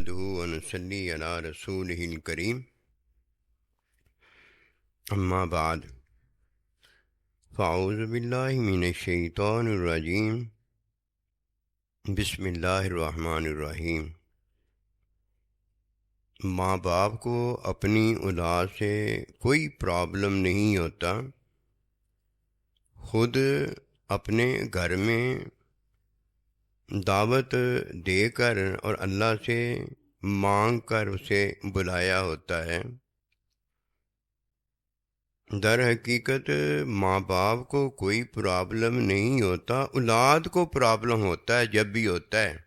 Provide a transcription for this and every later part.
نحمده ونصلي على رسوله الكريم اما بعد فاعوذ باللہ من الشیطان الرجیم بسم اللہ الرحمن الرحیم۔ ماں باپ کو اپنی اولاد سے کوئی پرابلم نہیں ہوتا، خود اپنے گھر میں دعوت دے کر اور اللہ سے مانگ کر اسے بلایا ہوتا ہے۔ در حقیقت ماں باپ کو کوئی پرابلم نہیں ہوتا، اولاد کو پرابلم ہوتا ہے جب بھی ہوتا ہے۔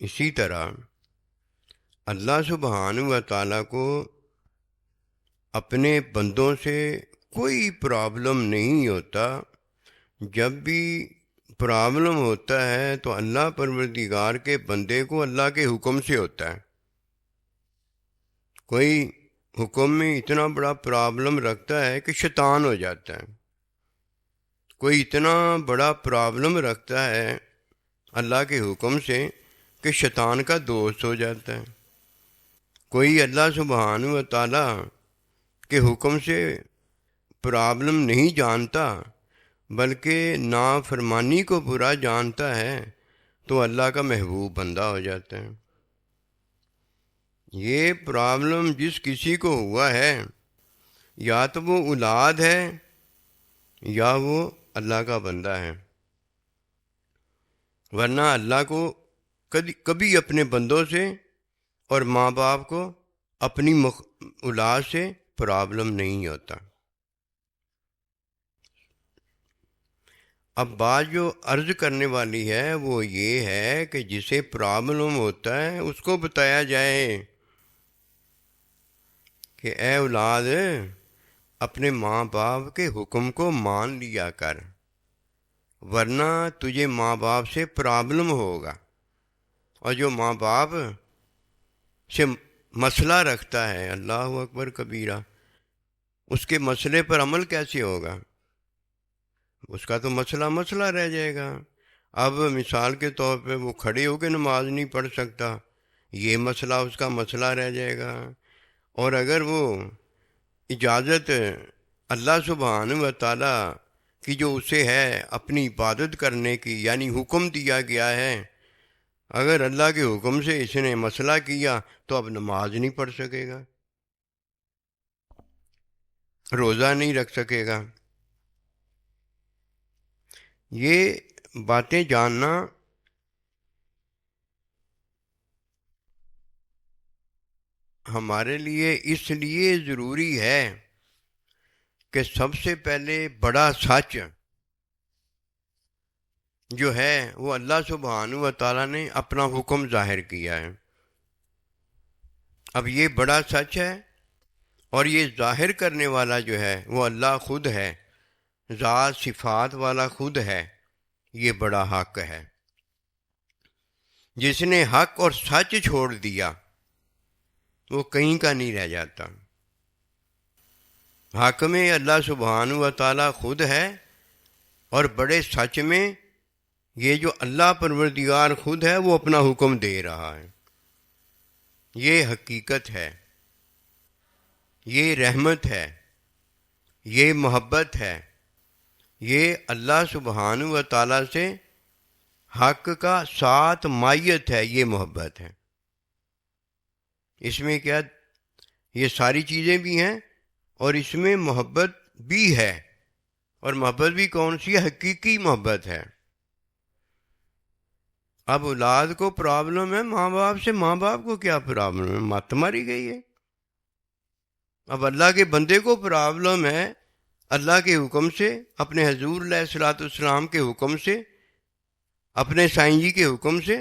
اسی طرح اللہ سبحانہ و تعالیٰ کو اپنے بندوں سے کوئی پرابلم نہیں ہوتا، جب بھی پرابلم ہوتا ہے تو اللہ پروردگار کے بندے کو اللہ کے حکم سے ہوتا ہے۔ کوئی حکم میں اتنا بڑا پرابلم رکھتا ہے کہ شیطان ہو جاتا ہے، کوئی اتنا بڑا پرابلم رکھتا ہے اللہ کے حکم سے کہ شیطان کا دوست ہو جاتا ہے۔ کوئی اللہ سبحانہ و تعالیٰ کے حکم سے پرابلم نہیں جانتا بلکہ نافرمانی کو برا جانتا ہے تو اللہ کا محبوب بندہ ہو جاتا ہے۔ یہ پرابلم جس کسی کو ہوا ہے یا تو وہ اولاد ہے یا وہ اللہ کا بندہ ہے، ورنہ اللہ کو کبھی اپنے بندوں سے اور ماں باپ کو اپنی اولاد سے پرابلم نہیں ہوتا۔ اب بات جو عرض کرنے والی ہے وہ یہ ہے کہ جسے پرابلم ہوتا ہے اس کو بتایا جائے کہ اے اولاد اپنے ماں باپ کے حکم کو مان لیا کر، ورنہ تجھے ماں باپ سے پرابلم ہوگا۔ اور جو ماں باپ سے مسئلہ رکھتا ہے، اللہ اکبر کبیرہ، اس کے مسئلے پر عمل کیسے ہوگا؟ اس کا تو مسئلہ رہ جائے گا۔ اب مثال کے طور پہ وہ کھڑے ہو کے نماز نہیں پڑھ سکتا، یہ مسئلہ اس کا مسئلہ رہ جائے گا۔ اور اگر وہ اجازت اللہ سبحانہ و تعالیٰ کی جو اسے ہے اپنی عبادت کرنے کی، یعنی حکم دیا گیا ہے، اگر اللہ کے حکم سے اس نے مسئلہ کیا تو اب نماز نہیں پڑھ سکے گا، روزہ نہیں رکھ سکے گا۔ یہ باتیں جاننا ہمارے لیے اس لیے ضروری ہے کہ سب سے پہلے بڑا سچ جو ہے وہ اللہ سبحانہ و تعالیٰ نے اپنا حکم ظاہر کیا ہے۔ اب یہ بڑا سچ ہے اور یہ ظاہر کرنے والا جو ہے وہ اللہ خود ہے، ذات صفات والا خود ہے۔ یہ بڑا حق ہے، جس نے حق اور سچ چھوڑ دیا وہ کہیں کا نہیں رہ جاتا۔ حق میں اللہ سبحانہ و تعالیٰ خود ہے اور بڑے سچ میں یہ جو اللہ پروردگار خود ہے وہ اپنا حکم دے رہا ہے۔ یہ حقیقت ہے، یہ رحمت ہے، یہ محبت ہے، یہ اللہ سبحانہ و تعالیٰ سے حق کا ساتھ مائیت ہے، یہ محبت ہے۔ اس میں کیا یہ ساری چیزیں بھی ہیں اور اس میں محبت بھی ہے، اور محبت بھی کون سی ہے؟ حقیقی محبت ہے۔ اب اولاد کو پرابلم ہے ماں باپ سے، ماں باپ کو کیا پرابلم ہے؟ مت ماری گئی ہے۔ اب اللہ کے بندے کو پرابلم ہے اللہ کے حکم سے، اپنے حضور علیہ الصلوۃ والسلام کے حکم سے، اپنے سائیں جی کے حکم سے۔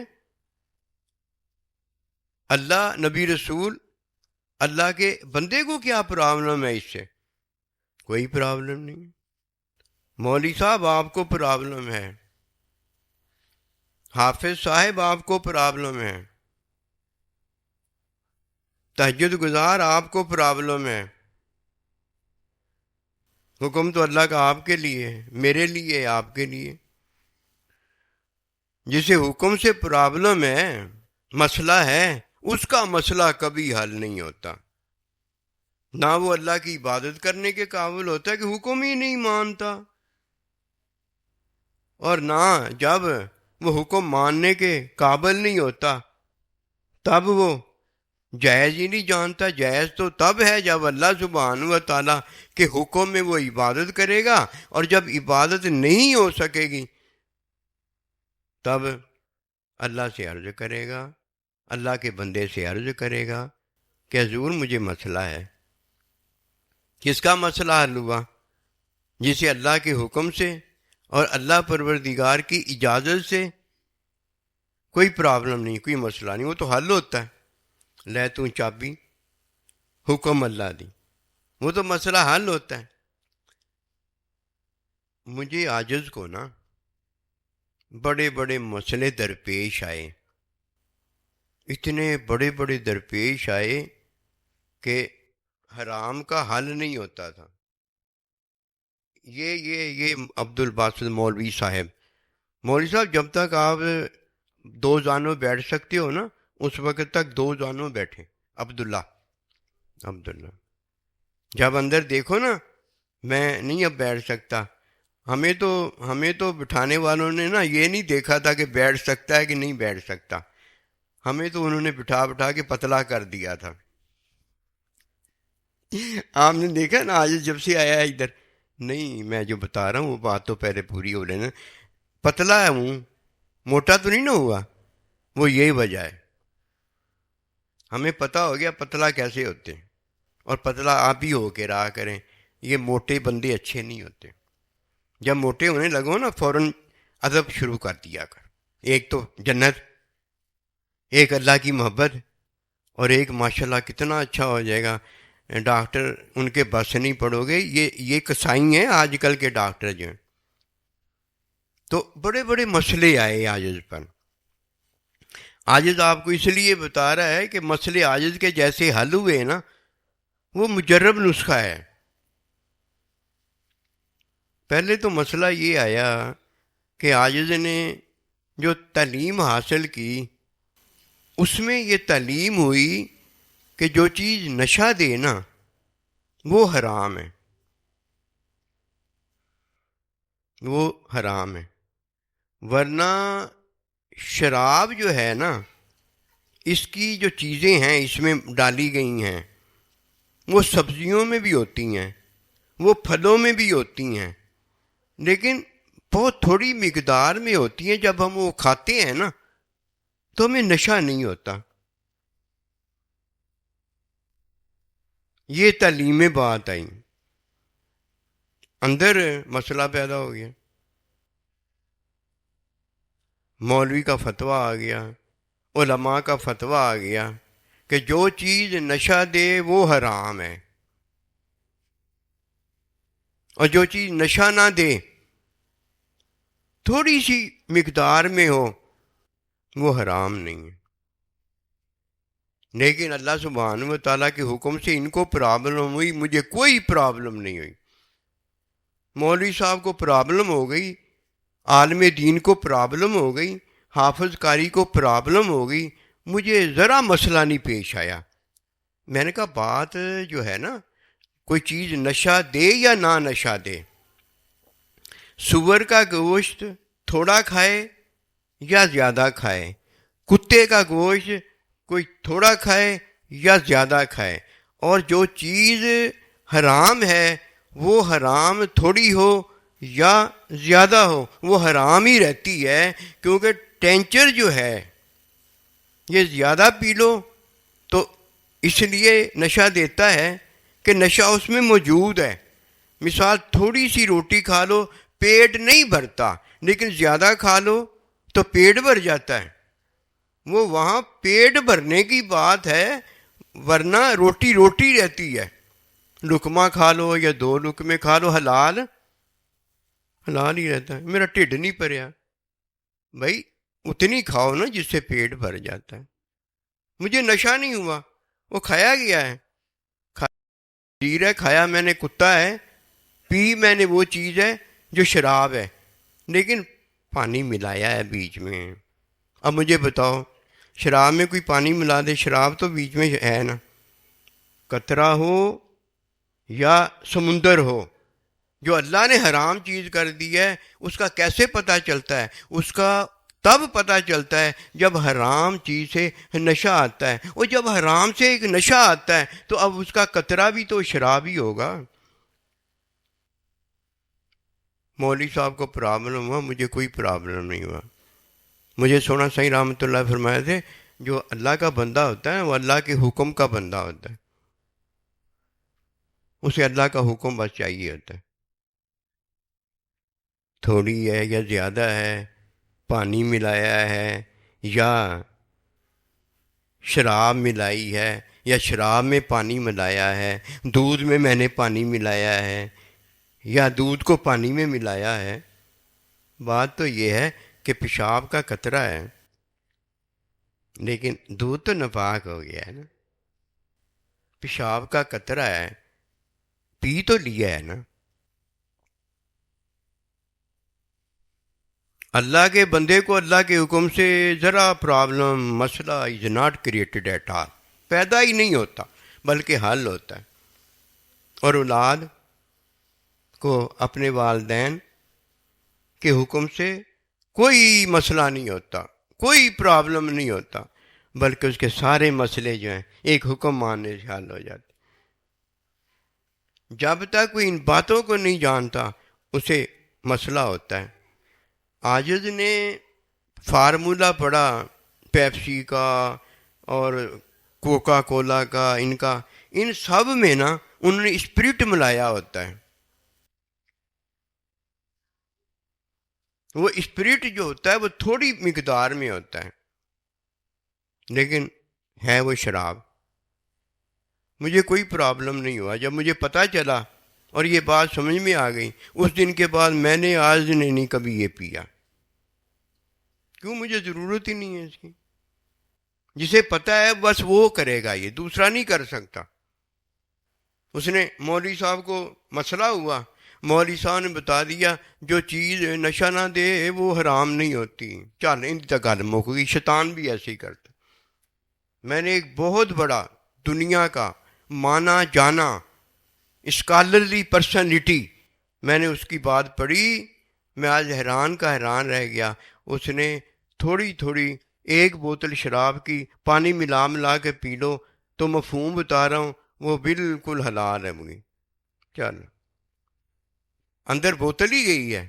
اللہ نبی رسول اللہ کے بندے کو کیا پرابلم ہے؟ اس سے کوئی پرابلم نہیں۔ مولوی صاحب آپ کو پرابلم ہے، حافظ صاحب آپ کو پرابلم ہے، تہجد گزار آپ کو پرابلم ہے۔ حکم تو اللہ کا آپ کے لیے ہے، میرے لیے ہے، آپ کے لیے۔ جسے حکم سے پرابلم ہے مسئلہ ہے، اس کا مسئلہ کبھی حل نہیں ہوتا۔ نہ وہ اللہ کی عبادت کرنے کے قابل ہوتا ہے کہ حکم ہی نہیں مانتا، اور نہ جب وہ حکم ماننے کے قابل نہیں ہوتا تب وہ جائز ہی نہیں جانتا۔ جائز تو تب ہے جب اللہ سبحانہ و تعالیٰ کے حکم میں وہ عبادت کرے گا، اور جب عبادت نہیں ہو سکے گی تب اللہ سے عرض کرے گا، اللہ کے بندے سے عرض کرے گا کہ حضور مجھے مسئلہ ہے۔ کس کا مسئلہ حل ہوا؟ جسے اللہ کے حکم سے اور اللہ پروردگار کی اجازت سے کوئی پرابلم نہیں، کوئی مسئلہ نہیں، وہ تو حل ہوتا ہے۔ لے تو چابی، حکم اللہ دی، وہ تو مسئلہ حل ہوتا ہے۔ مجھے عاجز کو نا بڑے بڑے مسئلے درپیش آئے، اتنے بڑے بڑے درپیش آئے کہ حرام کا حل نہیں ہوتا تھا۔ یہ عبد الباسط مولوی صاحب جب تک آپ دو زانوں بیٹھ سکتے ہو نا اس وقت تک دو زانوں بیٹھے۔ عبداللہ جب اندر دیکھو نا میں نہیں اب بیٹھ سکتا، ہمیں تو بٹھانے والوں نے نا یہ نہیں دیکھا تھا کہ بیٹھ سکتا ہے کہ نہیں بیٹھ سکتا، ہمیں تو انہوں نے بٹھا کے پتلا کر دیا تھا۔ آپ نے دیکھا نا آج جب سے آیا ہے ادھر، نہیں میں جو بتا رہا ہوں وہ بات تو پہلے پوری ہو لینا۔ پتلا ہے ہوں، موٹا تو نہیں نا ہوا، وہ یہی وجہ ہے۔ ہمیں پتہ ہو گیا پتلا کیسے ہوتے ہیں، اور پتلا آپ ہی ہو کے رہا کریں، یہ موٹے بندے اچھے نہیں ہوتے۔ جب موٹے ہونے لگو نا فوراً ادب شروع کر دیا کر، ایک تو جنت، ایک اللہ کی محبت، اور ایک ماشاءاللہ کتنا اچھا ہو جائے گا ڈاکٹر، ان کے بس نہیں پڑو گے، یہ کسائی ہیں آج کل کے ڈاکٹر جو ہیں۔ تو بڑے بڑے مسئلے آئے عاجز پر۔ عاجز آپ کو اس لیے بتا رہا ہے کہ مسئلے عاجز کے جیسے حل ہوئے نا، وہ مجرب نسخہ ہے۔ پہلے تو مسئلہ یہ آیا کہ عاجز نے جو تعلیم حاصل کی اس میں یہ تعلیم ہوئی کہ جو چیز نشہ دے نا وہ حرام ہے، وہ حرام ہے۔ ورنہ شراب جو ہے نا، اس کی جو چیزیں ہیں اس میں ڈالی گئی ہیں وہ سبزیوں میں بھی ہوتی ہیں، وہ پھلوں میں بھی ہوتی ہیں، لیکن بہت تھوڑی مقدار میں ہوتی ہیں۔ جب ہم وہ کھاتے ہیں نا تو ہمیں نشہ نہیں ہوتا۔ یہ تعلیم بات آئی، اندر مسئلہ پیدا ہو گیا، مولوی کا فتویٰ آ گیا، علماء کا فتویٰ آ گیا کہ جو چیز نشہ دے وہ حرام ہے، اور جو چیز نشہ نہ دے تھوڑی سی مقدار میں ہو وہ حرام نہیں ہے۔ لیکن اللہ سبحانہ و تعالیٰ کے حکم سے ان کو پرابلم ہوئی، مجھے کوئی پرابلم نہیں ہوئی۔ مولوی صاحب کو پرابلم ہو گئی، عالم دین کو پرابلم ہو گئی، حافظ قاری کو پرابلم ہو گئی، مجھے ذرا مسئلہ نہیں پیش آیا۔ میں نے کہا بات جو ہے نا، کوئی چیز نشہ دے یا نہ نشہ دے، سور کا گوشت تھوڑا کھائے یا زیادہ کھائے، کتے کا گوشت کوئی تھوڑا کھائے یا زیادہ کھائے، اور جو چیز حرام ہے وہ حرام تھوڑی ہو یا زیادہ ہو وہ حرام ہی رہتی ہے، کیونکہ ٹینچر جو ہے یہ زیادہ پی لو تو اس لیے نشہ دیتا ہے کہ نشہ اس میں موجود ہے۔ مثال تھوڑی سی روٹی کھا لو پیٹ نہیں بھرتا، لیکن زیادہ کھا لو تو پیٹ بھر جاتا ہے۔ وہ وہاں پیٹ بھرنے کی بات ہے، ورنہ روٹی روٹی رہتی ہے، لقمہ کھا لو یا دو لقمے کھا لو حلال ہی رہتا ہے۔ میرا ٹھڈ نہیں بھریا، بھائی اتنی کھاؤ نا جس سے پیٹ بھر جاتا ہے۔ مجھے نشہ نہیں ہوا، وہ کھایا گیا ہے، کھایا میں نے کتا ہے، پی میں نے وہ چیز ہے جو شراب ہے، لیکن پانی ملایا ہے بیچ میں۔ اب مجھے بتاؤ شراب میں کوئی پانی ملا دے، شراب تو بیچ میں ہے نا، قطرہ ہو یا سمندر ہو، جو اللہ نے حرام چیز کر دی ہے اس کا کیسے پتہ چلتا ہے؟ اس کا تب پتہ چلتا ہے جب حرام چیز سے نشہ آتا ہے، اور جب حرام سے ایک نشہ آتا ہے تو اب اس کا قطرہ بھی تو شراب ہی ہوگا۔ مولوی صاحب کو پرابلم ہوا، مجھے کوئی پرابلم نہیں ہوا۔ مجھے سونا صحیح رحمۃ اللہ فرمائے تھے جو اللہ کا بندہ ہوتا ہے وہ اللہ کے حکم کا بندہ ہوتا ہے، اسے اللہ کا حکم بس چاہیے ہوتا ہے، تھوڑی ہے یا زیادہ ہے، پانی ملایا ہے یا شراب ملائی ہے، یا شراب میں پانی ملایا ہے، دودھ میں میں نے پانی ملایا ہے یا دودھ کو پانی میں ملایا ہے، بات تو یہ ہے کہ پیشاب کا قطرہ ہے، لیکن دودھ تو ناپاک ہو گیا ہے نا، پیشاب کا قطرہ ہے، پی تو لیا ہے نا۔ اللہ کے بندے کو اللہ کے حکم سے ذرا پرابلم مسئلہ is not created at all, پیدا ہی نہیں ہوتا بلکہ حل ہوتا ہے۔ اور اولاد کو اپنے والدین کے حکم سے کوئی مسئلہ نہیں ہوتا، کوئی پرابلم نہیں ہوتا، بلکہ اس کے سارے مسئلے جو ہیں ایک حکم ماننے سے حل ہو جاتے۔ جب تک کوئی ان باتوں کو نہیں جانتا اسے مسئلہ ہوتا ہے۔ عاجز نے فارمولہ پڑھا پیپسی کا اور کوکا کولا کا، ان سب میں نا انہوں نے اسپرٹ ملایا ہوتا ہے، وہ اسپرٹ جو ہوتا ہے وہ تھوڑی مقدار میں ہوتا ہے لیکن ہے وہ شراب۔ مجھے کوئی پرابلم نہیں ہوا، جب مجھے پتہ چلا اور یہ بات سمجھ میں آ گئی، اس دن کے بعد میں نے آج نہیں کبھی یہ پیا، کیوں؟ مجھے ضرورت ہی نہیں ہے اس کی۔ جسے پتہ ہے بس وہ کرے گا، یہ دوسرا نہیں کر سکتا۔ اس نے مولوی صاحب کو مسئلہ ہوا، مولوی صاحب نے بتا دیا جو چیز نشہ نہ دے وہ حرام نہیں ہوتی، چل ان تک گل مک گئی۔ شیطان بھی ایسے ہی کرتا۔ میں نے ایک بہت بڑا دنیا کا مانا جانا اسکالرلی پرسنالٹی، میں نے اس کی بات پڑھی، میں آج حیران کا حیران رہ گیا۔ اس نے تھوڑی تھوڑی ایک بوتل شراب کی پانی ملا کے پی لو تو مفہوم بتا رہا ہوں وہ بالکل حلال ہے مجھے، چل اندر بوتل ہی گئی ہے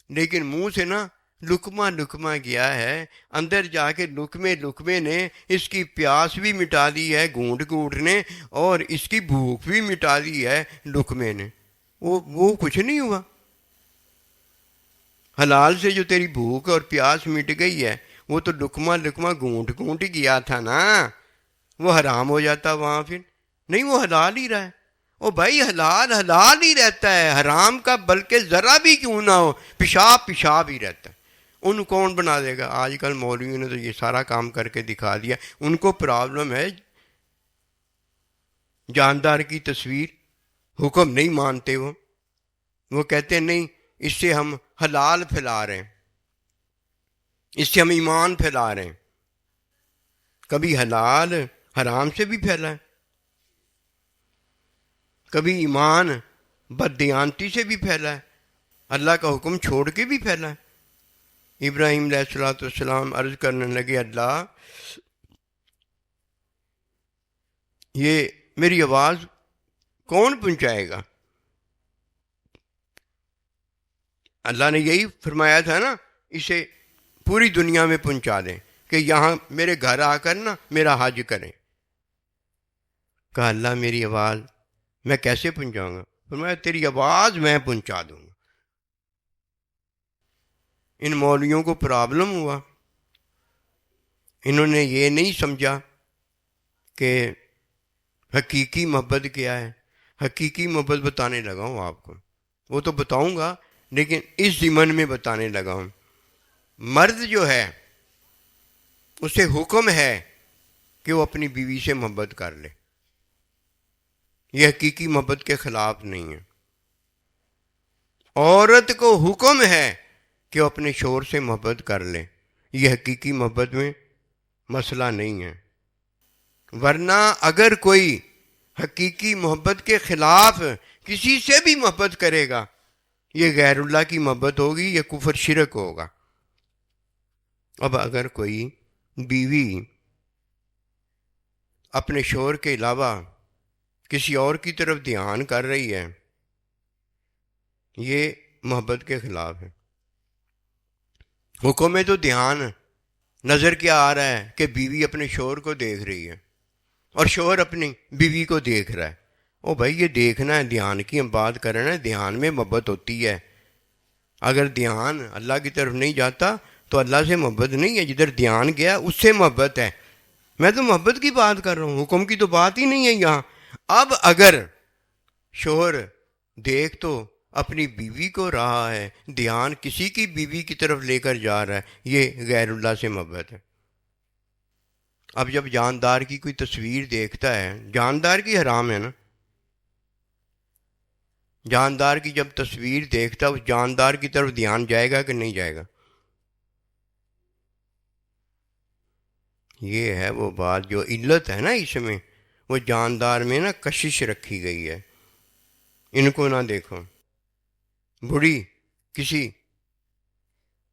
لیکن منہ سے نا لکما گیا ہے، اندر جا کے لکمے نے اس کی پیاس بھی مٹا دی ہے گھونٹ نے، اور اس کی بھوک بھی مٹا دی ہے لکمے نے۔ وہ کچھ نہیں ہوا، حلال سے جو تیری بھوک اور پیاس مٹ گئی ہے وہ تو لکما گھونٹ گیا تھا نا، وہ حرام ہو جاتا وہاں پھر نہیں، وہ حلال ہی رہا ہے۔ او بھائی حلال ہی رہتا ہے، حرام کا بلکہ ذرا بھی کیوں نہ ہو پیشاب ہی رہتا ہے۔ ان کون بنا دے گا؟ آج کل مولویوں نے تو یہ سارا کام کر کے دکھا دیا۔ ان کو پرابلم ہے جاندار کی تصویر، حکم نہیں مانتے، وہ کہتے ہیں نہیں اس سے ہم حلال پھیلا رہے ہیں، اس سے ہم ایمان پھیلا رہے ہیں۔ کبھی حلال حرام سے بھی پھیلا ہے، کبھی ایمان بددیانتی سے بھی پھیلا ہے، اللہ کا حکم چھوڑ کے بھی پھیلا ہے۔ ابراہیم علیہ السلام عرض کرنے لگے اللہ یہ میری آواز کون پہنچائے گا؟ اللہ نے یہی فرمایا تھا نا اسے پوری دنیا میں پہنچا دیں کہ یہاں میرے گھر آ کر نا میرا حج کریں۔ کہا اللہ میری آواز میں کیسے پہنچاؤں گا؟ فرمایا تیری آواز میں پہنچا دوں گا۔ ان مولویوں کو پرابلم ہوا، انہوں نے یہ نہیں سمجھا کہ حقیقی محبت کیا ہے۔ حقیقی محبت بتانے لگا ہوں آپ کو، وہ تو بتاؤں گا لیکن اس ضمن میں بتانے لگا ہوں۔ مرد جو ہے اسے حکم ہے کہ وہ اپنی بیوی سے محبت کر لے، یہ حقیقی محبت کے خلاف نہیں ہے۔ عورت کو حکم ہے کہ وہ اپنے شوہر سے محبت کر لے، یہ حقیقی محبت میں مسئلہ نہیں ہے. ورنہ اگر کوئی حقیقی محبت کے خلاف کسی سے بھی محبت کرے گا، یہ غیر اللہ کی محبت ہوگی، یہ کفر شرک ہوگا. اب اگر کوئی بیوی اپنے شوہر کے علاوہ کسی اور کی طرف دھیان کر رہی ہے، یہ محبت کے خلاف ہے. حکم میں تو دھیان نظر کیا آ رہا ہے کہ بیوی اپنے شوہر کو دیکھ رہی ہے اور شوہر اپنی بیوی کو دیکھ رہا ہے. او بھائی یہ دیکھنا ہے، دھیان کی ہم بات کر رہے ہیں. دھیان میں محبت ہوتی ہے. اگر دھیان اللہ کی طرف نہیں جاتا تو اللہ سے محبت نہیں ہے. جدھر دھیان گیا اس سے محبت ہے. میں تو محبت کی بات کر رہا ہوں، حکم کی تو بات ہی نہیں ہے یہاں. اب اگر شوہر دیکھ تو اپنی بیوی کو رہا ہے، دھیان کسی کی بیوی کی طرف لے کر جا رہا ہے، یہ غیر اللہ سے محبت ہے. اب جب جاندار کی کوئی تصویر دیکھتا ہے، جاندار کی حرام ہے نا، جاندار کی جب تصویر دیکھتا ہے اس جاندار کی طرف دھیان جائے گا کہ نہیں جائے گا؟ یہ ہے وہ بات جو علت ہے نا اس میں، وہ جاندار میں نا کشش رکھی گئی ہے. ان کو نہ دیکھو. بڑی کسی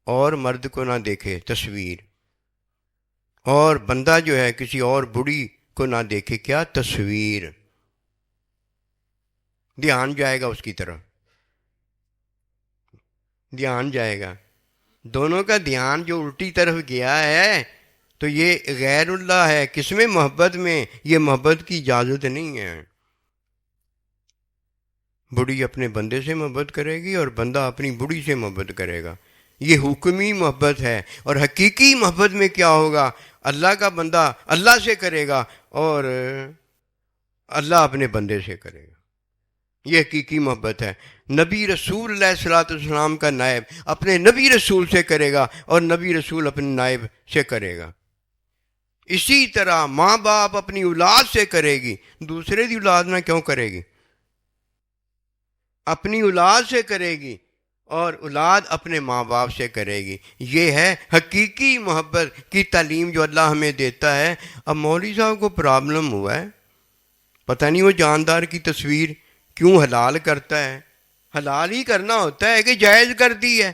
اور مرد کو نہ دیکھے تصویر، اور بندہ جو ہے کسی اور بڑی کو نہ دیکھے کیا تصویر. دھیان جائے گا اس کی طرف، دھیان جائے گا. دونوں کا دھیان جو الٹی طرف گیا ہے تو یہ غیر اللہ ہے. کس میں؟ محبت میں. یہ محبت کی اجازت نہیں ہے. بڑی اپنے بندے سے محبت کرے گی اور بندہ اپنی بڑی سے محبت کرے گا. یہ حکمی محبت ہے. اور حقیقی محبت میں کیا ہوگا؟ اللہ کا بندہ اللہ سے کرے گا اور اللہ اپنے بندے سے کرے گا. یہ حقیقی محبت ہے. نبی رسول علیہ الصلوۃ والسلام کا نائب اپنے نبی رسول سے کرے گا اور نبی رسول اپنے نائب سے کرے گا. اسی طرح ماں باپ اپنی اولاد سے کرے گی. دوسرے کی اولاد نہ کیوں کرے گی؟ اپنی اولاد سے کرے گی اور اولاد اپنے ماں باپ سے کرے گی. یہ ہے حقیقی محبت کی تعلیم جو اللہ ہمیں دیتا ہے. اب مولوی صاحب کو پرابلم ہوا ہے، پتہ نہیں وہ جاندار کی تصویر کیوں حلال کرتا ہے. حلال ہی کرنا ہوتا ہے کہ جائز کر دی ہے؟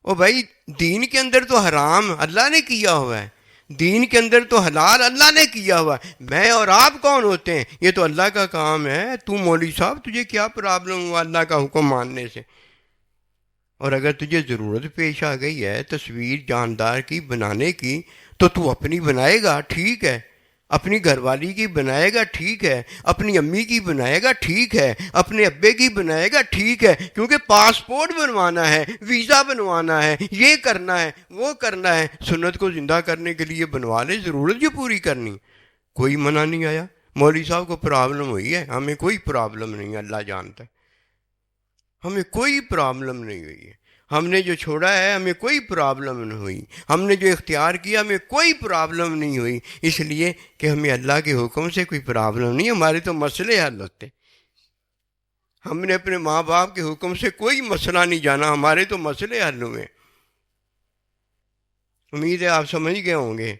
او بھائی دین کے اندر تو حرام اللہ نے کیا ہوا ہے، دین کے اندر تو حلال اللہ نے کیا ہوا ہے. میں اور آپ کون ہوتے ہیں؟ یہ تو اللہ کا کام ہے. تو مولوی صاحب تجھے کیا پرابلم ہوا اللہ کا حکم ماننے سے؟ اور اگر تجھے ضرورت پیش آ گئی ہے تصویر جاندار کی بنانے کی تو تو اپنی بنائے گا، ٹھیک ہے. اپنی گھر والی کی بنائے گا، ٹھیک ہے. اپنی امی کی بنائے گا، ٹھیک ہے. اپنے ابے کی بنائے گا، ٹھیک ہے. کیونکہ پاسپورٹ بنوانا ہے، ویزا بنوانا ہے، یہ کرنا ہے، وہ کرنا ہے. سنت کو زندہ کرنے کے لیے بنوا لے، ضرورت جو پوری کرنی. کوئی منع نہیں آیا. مولوی صاحب کو پرابلم ہوئی ہے، ہمیں کوئی پرابلم نہیں ہے، اللہ جانتا ہے. ہمیں کوئی پرابلم نہیں ہوئی ہے. ہم نے جو چھوڑا ہے ہمیں کوئی پرابلم نہیں ہوئی. ہم نے جو اختیار کیا ہمیں کوئی پرابلم نہیں ہوئی. اس لیے کہ ہمیں اللہ کے حکم سے کوئی پرابلم نہیں. ہمارے تو مسئلے حل ہوتے. ہم نے اپنے ماں باپ کے حکم سے کوئی مسئلہ نہیں جانا، ہمارے تو مسئلے حل ہوئے. امید ہے آپ سمجھ گئے ہوں گے.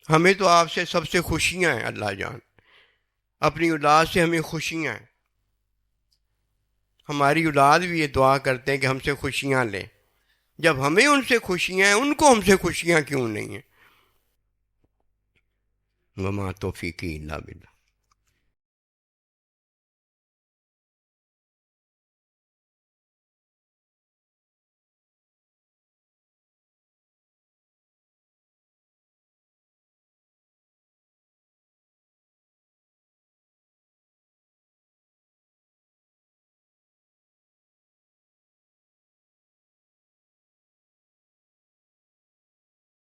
ہمیں تو آپ سے سب سے خوشیاں ہیں اللہ جان. اپنی اولاد سے ہمیں خوشیاں ہیں. ہماری اولاد بھی یہ دعا کرتے ہیں کہ ہم سے خوشیاں لیں. جب ہمیں ان سے خوشیاں ہیں ان کو ہم سے خوشیاں کیوں نہیں ہیں؟ وما توفیقی الا باللہ.